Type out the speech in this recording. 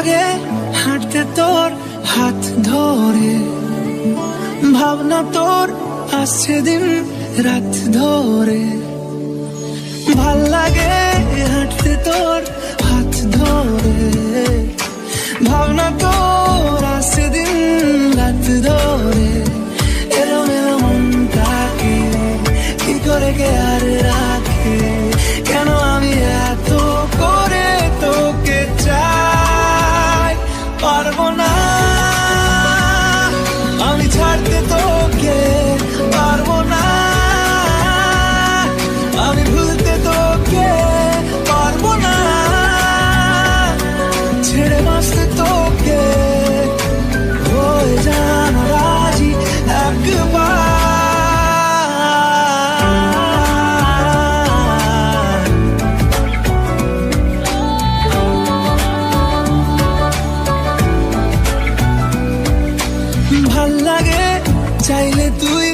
লাগে হাঁটতে তোর হাত ধরে, ভাবনা তোর আসছে দিন রাত ধরে। ভাল লাগে হাঁটতে তোর হাত ধরে, ভাবনা তোর আসছে দিন রাত ধরে। এলোমেলো মনটাকে কি করে কে আর রাখে, কেন আমি এত করে তোকে চাই। পারবো না আমি ছাড়তে তোকে, পারবো না আমি ভুলতে তোকে, পারবো না ছেড়ে বাঁচতে তোকে। হয়ে যান রাজি একবার, ভাল লাগে চাইলে তুই